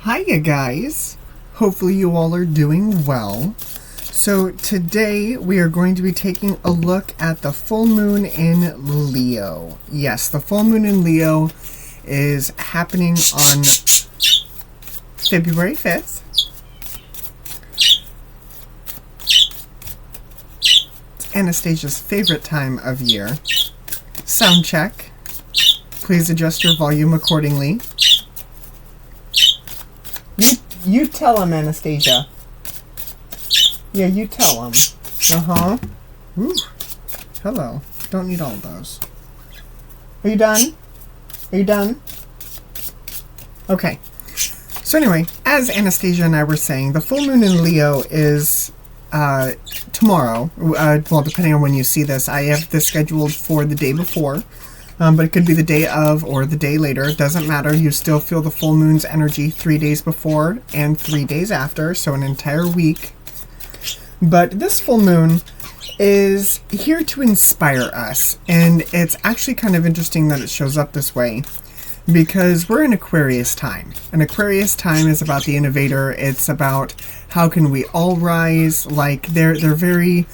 Hiya guys! Hopefully you all are doing well. So today we are going to be taking a look at the full moon in Leo. Yes, the full moon in Leo is happening on February 5th. It's Anastasia's favorite time of year. Sound check. Please adjust your volume accordingly. You tell him, Anastasia. Yeah, you tell him. Uh-huh. Ooh. Hello. Don't need all of those. Are you done? Are you done? Okay. So anyway, as Anastasia and I were saying, the full moon in Leo is tomorrow. Well, depending on when you see this. I have this scheduled for the day before. But it could be the day of or the day later. It doesn't matter. You still feel the full moon's energy 3 days before and 3 days after, so an entire week. But this full moon is here to inspire us, and it's actually kind of interesting that it shows up this way because we're in Aquarius time. And Aquarius time is about the innovator. It's about how can we all rise. Like they're very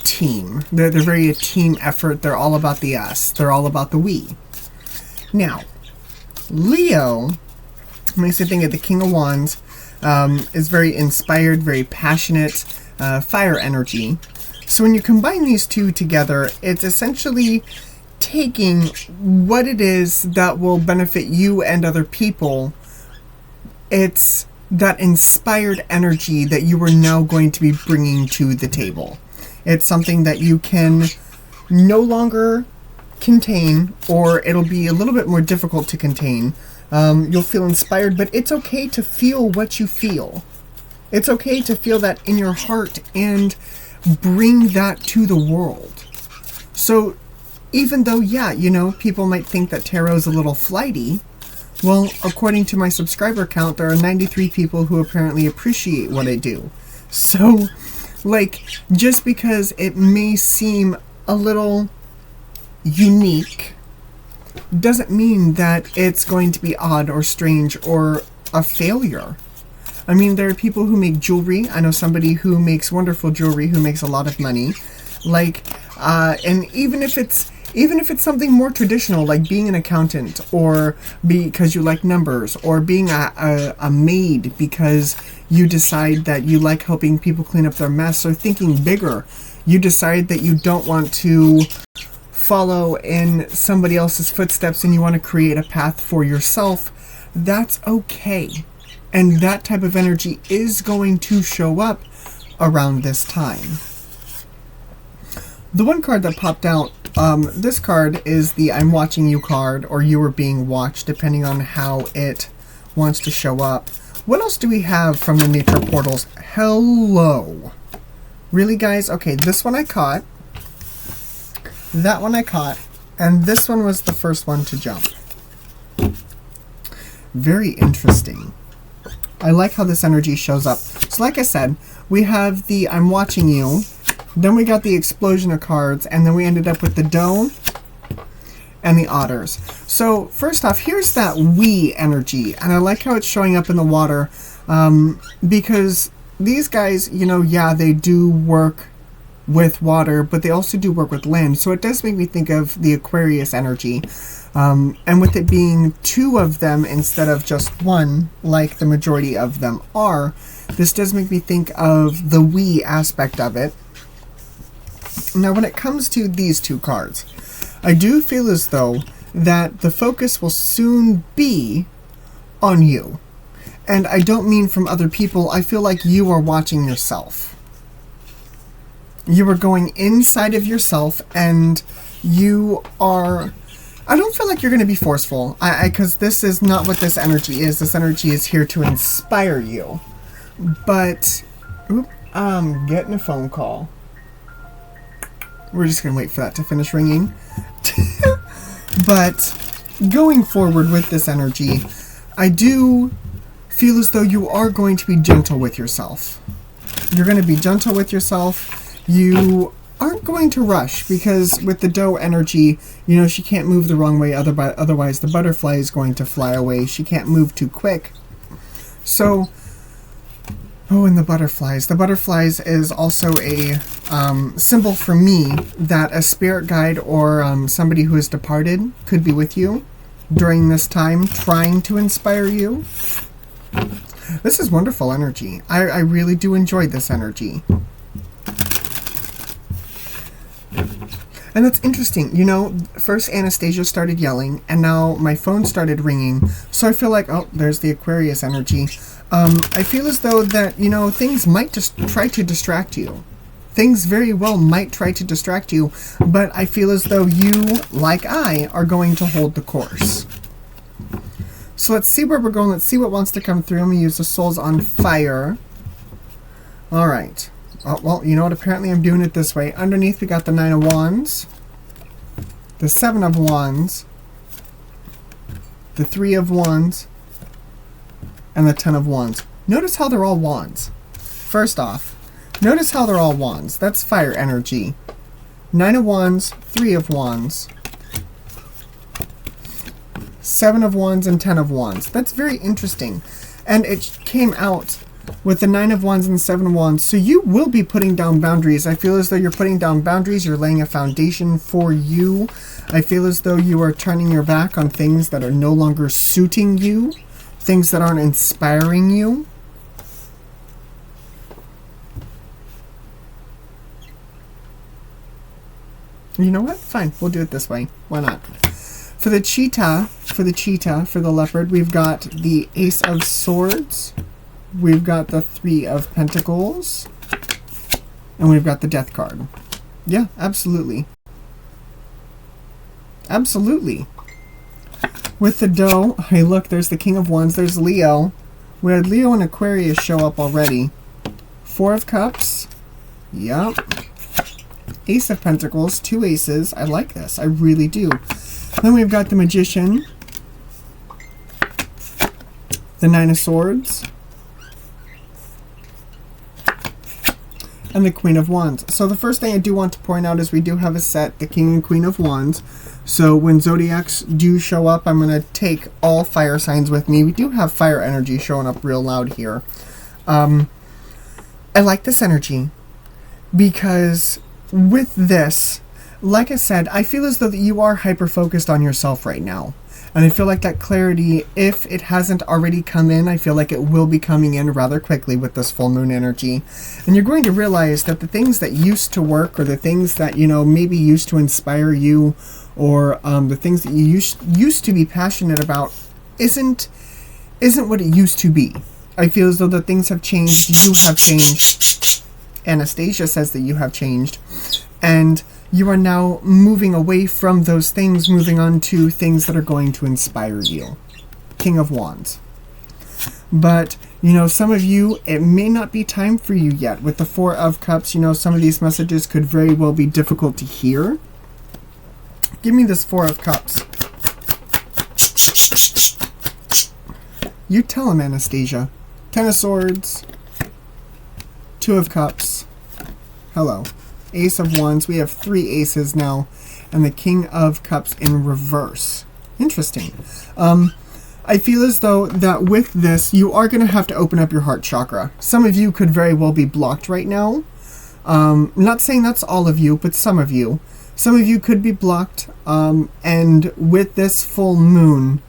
team. They're very a team effort. They're all about the us. They're all about the we. Now, Leo makes me think of the King of Wands. Is very inspired, very passionate, fire energy. So when you combine these two together, it's essentially taking what it is that will benefit you and other people. It's that inspired energy that you are now going to be bringing to the table. It's something that you can no longer contain, or it'll be a little bit more difficult to contain. You'll feel inspired, but it's okay to feel what you feel. It's okay to feel that in your heart and bring that to the world. So even though, people might think that tarot's a little flighty, well, according to my subscriber count, there are 93 people who apparently appreciate what I do. So, just because it may seem a little unique doesn't mean that it's going to be odd or strange or a failure. I mean, there are people who make jewelry. I know somebody who makes wonderful jewelry who makes a lot of money. And even if it's something more traditional, like being an accountant, or because you like numbers, or being a maid because you decide that you like helping people clean up their mess, or thinking bigger, you decide that you don't want to follow in somebody else's footsteps and you want to create a path for yourself, that's okay. And that type of energy is going to show up around this time. The one card that popped out, this card is the I'm watching you card, or you are being watched, depending on how it wants to show up. What else do we have from the nature portals? Hello. Really, guys? Okay, this one I caught. That one I caught. And this one was the first one to jump. Very interesting. I like how this energy shows up. So like I said, we have the I'm watching you. Then we got the explosion of cards. And then we ended up with the doe and the otters. So first off, here's that we energy. And I like how it's showing up in the water. Because these guys, they do work with water, but they also do work with land. So it does make me think of the Aquarius energy. And with it being two of them instead of just one, like the majority of them are, this does make me think of the we aspect of it. Now, when it comes to these two cards, I do feel as though that the focus will soon be on you. And I don't mean from other people. I feel like you are watching yourself. You are going inside of yourself, and you are... I don't feel like you're going to be forceful, because this is not what this energy is. This energy is here to inspire you. But, I'm getting a phone call. We're just going to wait for that to finish ringing. But, going forward with this energy, I do feel as though you are going to be gentle with yourself. You're going to be gentle with yourself. You aren't going to rush, because with the doe energy, she can't move the wrong way, otherwise the butterfly is going to fly away. She can't move too quick. So, oh, and the butterflies. The butterflies is also a symbol for me that a spirit guide or somebody who has departed could be with you during this time, trying to inspire you. This is wonderful energy. I really do enjoy this energy. And it's interesting, you know, first Anastasia started yelling, and now my phone started ringing. So I feel like, oh, there's the Aquarius energy. I feel as though that, you know, things might just try to distract you. Things very well might try to distract you, but I feel as though you, like I, are going to hold the course. So let's see where we're going. Let's see what wants to come through. I'm going to use the Souls on Fire. All right. Oh, well, you know what? Apparently I'm doing it this way. Underneath we got the 9 of Wands, the 7 of Wands, the 3 of Wands, and the 10 of Wands. Notice how they're all Wands. First off, notice how they're all Wands. That's fire energy. 9 of Wands, 3 of Wands, 7 of Wands, and 10 of Wands. That's very interesting. And it came out with the 9 of Wands and 7 of Wands. So you will be putting down boundaries. I feel as though you're putting down boundaries. You're laying a foundation for you. I feel as though you are turning your back on things that are no longer suiting you. Things that aren't inspiring you. You know what? Fine. We'll do it this way. Why not? For the cheetah, for the leopard, we've got the Ace of Swords. We've got the 3 of Pentacles. And we've got the Death card. Yeah, absolutely. Absolutely. With the doe, hey look, there's the King of Wands, there's Leo. We had Leo and Aquarius show up already. 4 of Cups. Yep. Ace of Pentacles, 2 aces. I like this, I really do. Then we've got the Magician. The 9 of Swords. And the Queen of Wands. So the first thing I do want to point out is we do have a set, the King and Queen of Wands. So when zodiacs do show up, I'm going to take all fire signs with me. We do have fire energy showing up real loud here. I like this energy because with this, like I said, I feel as though that you are hyper-focused on yourself right now. And I feel like that clarity, if it hasn't already come in, I feel like it will be coming in rather quickly with this full moon energy. And you're going to realize that the things that used to work, or the things that, you know, maybe used to inspire you, or the things that you used to be passionate about, isn't what it used to be. I feel as though that things have changed. You have changed. Anastasia says that you have changed. And you are now moving away from those things, moving on to things that are going to inspire you. King of Wands. But, you know, some of you, it may not be time for you yet. With the 4 of Cups, you know, some of these messages could very well be difficult to hear. Give me this 4 of Cups. You tell him, Anastasia. 10 of Swords. 2 of Cups. Hello. Ace of Wands. We have 3 aces now. And the King of Cups in reverse. Interesting. I feel as though that with this, you are going to have to open up your heart chakra. Some of you could very well be blocked right now. Not saying that's all of you, but some of you. Some of you could be blocked. And with this full moon,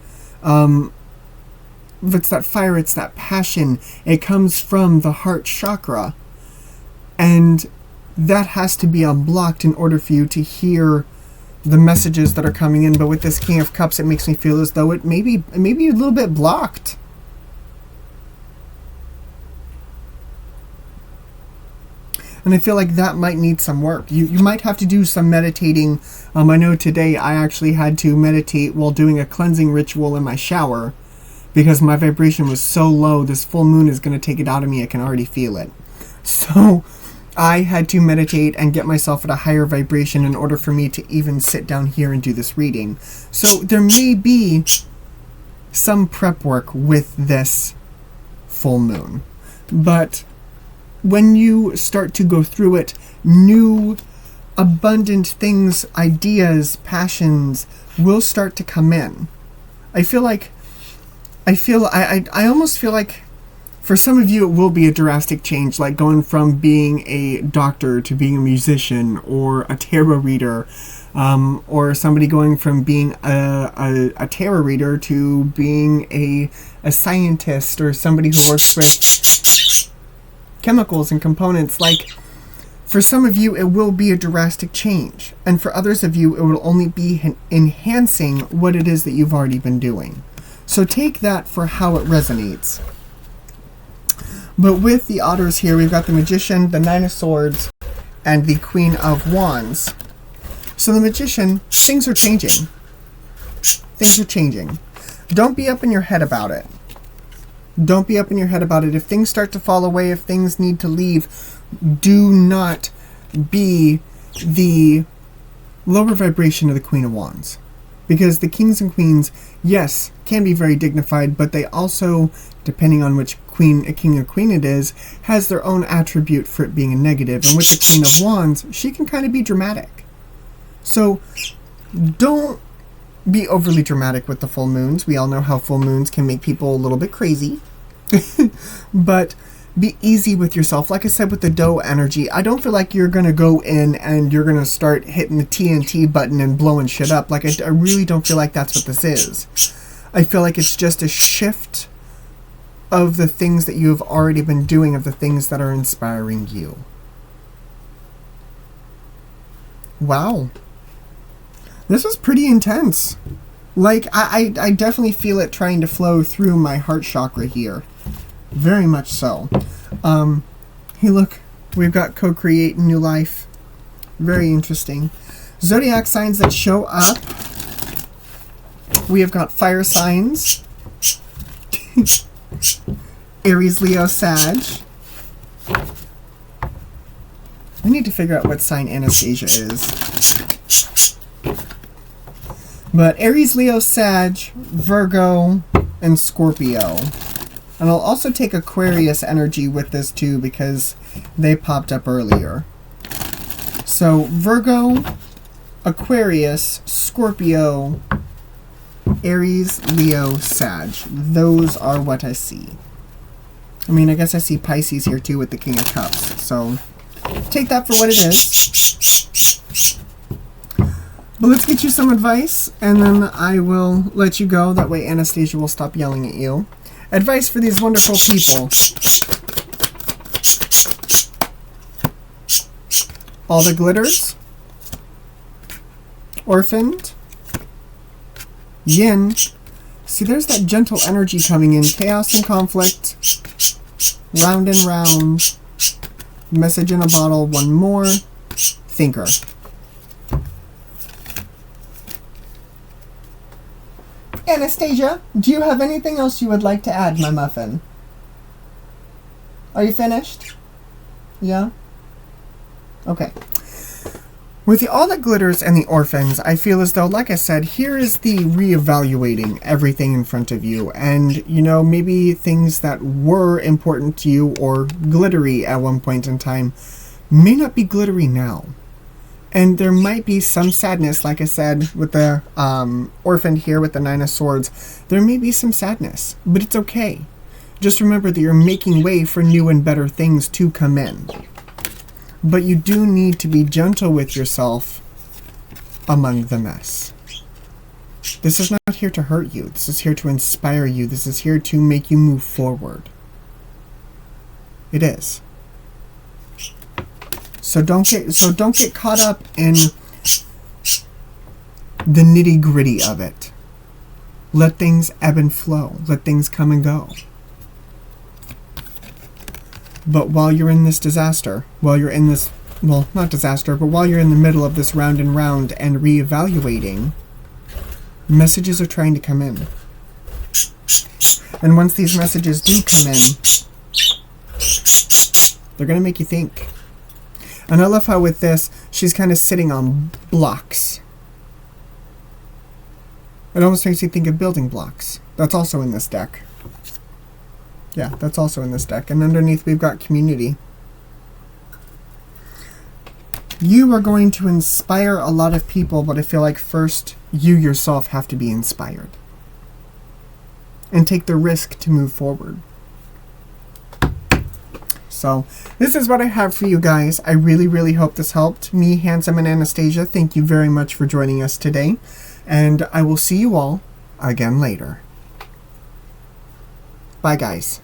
it's that fire, it's that passion. It comes from the heart chakra. And that has to be unblocked in order for you to hear the messages that are coming in. But with this King of Cups, it makes me feel as though it may be a little bit blocked. And I feel like that might need some work. You might have to do some meditating. I know today I actually had to meditate while doing a cleansing ritual in my shower because my vibration was so low. This full moon is going to take it out of me. I can already feel it. So I had to meditate and get myself at a higher vibration in order for me to even sit down here and do this reading. So there may be some prep work with this full moon. But when you start to go through it, new, abundant things, ideas, passions will start to come in. I almost feel like For some of you, it will be a drastic change, like going from being a doctor to being a musician or a tarot reader, or somebody going from being a tarot reader to being a scientist, or somebody who works with chemicals and components. Like, for some of you, it will be a drastic change. And for others of you, it will only be enhancing what it is that you've already been doing. So take that for how it resonates. But with the otters here, we've got the Magician, the Nine of Swords, and the Queen of Wands. So the Magician, things are changing. Things are changing. Don't be up in your head about it. Don't be up in your head about it. If things start to fall away, if things need to leave, do not be the lower vibration of the Queen of Wands. Because the kings and queens, yes, can be very dignified, but they also, depending on which a king or queen it is, has their own attribute for it being a negative. And with the Queen of Wands, she can kind of be dramatic. So don't be overly dramatic with the full moons. We all know how full moons can make people a little bit crazy. But be easy with yourself. Like I said, with the doe energy, I don't feel like you're going to go in and you're going to start hitting the TNT button and blowing shit up. Like, I really don't feel like that's what this is. I feel like it's just a shift of the things that you have already been doing, of the things that are inspiring you. Wow. This was pretty intense. Like, I definitely feel it trying to flow through my heart chakra here. Very much so. Hey, look. We've got co-create new life. Very interesting. Zodiac signs that show up. We have got fire signs. Aries, Leo, Sag. I need to figure out what sign Anastasia is. But Aries, Leo, Sag, Virgo, and Scorpio. And I'll also take Aquarius energy with this too, because they popped up earlier. So Virgo, Aquarius, Scorpio, Aries, Leo, Sag. Those are what I see. I mean, I guess I see Pisces here too with the King of Cups. So take that for what it is. But let's get you some advice, and then I will let you go. That way Anastasia will stop yelling at you. Advice for these wonderful people. All the glitters. Orphaned. Yin. See, there's that gentle energy coming in. Chaos and conflict. Round and round. Message in a bottle. One more. Thinker. Anastasia, do you have anything else you would like to add, my muffin? Are you finished? Yeah? Okay. With All That Glitters and the Orphans, I feel as though, like I said, here is the reevaluating everything in front of you. And, you know, maybe things that were important to you or glittery at one point in time may not be glittery now. And there might be some sadness, like I said, with the orphan here with the Nine of Swords. There may be some sadness, but it's okay. Just remember that you're making way for new and better things to come in. But you do need to be gentle with yourself among the mess. This is not here to hurt you. This is here to inspire you. This is here to make you move forward. It is. So don't get caught up in the nitty-gritty of it. Let things ebb and flow. Let things come and go. But while you're in this disaster, while you're in this, well, not disaster, but while you're in the middle of this round and round and reevaluating, messages are trying to come in. And once these messages do come in, they're going to make you think. And I love how with this, she's kind of sitting on blocks. It almost makes you think of building blocks. That's also in this deck. Yeah, that's also in this deck. And underneath we've got community. You are going to inspire a lot of people, but I feel like first you yourself have to be inspired. And take the risk to move forward. So this is what I have for you guys. I really, really hope this helped. Me, Handsome, and Anastasia, thank you very much for joining us today. And I will see you all again later. Bye, guys.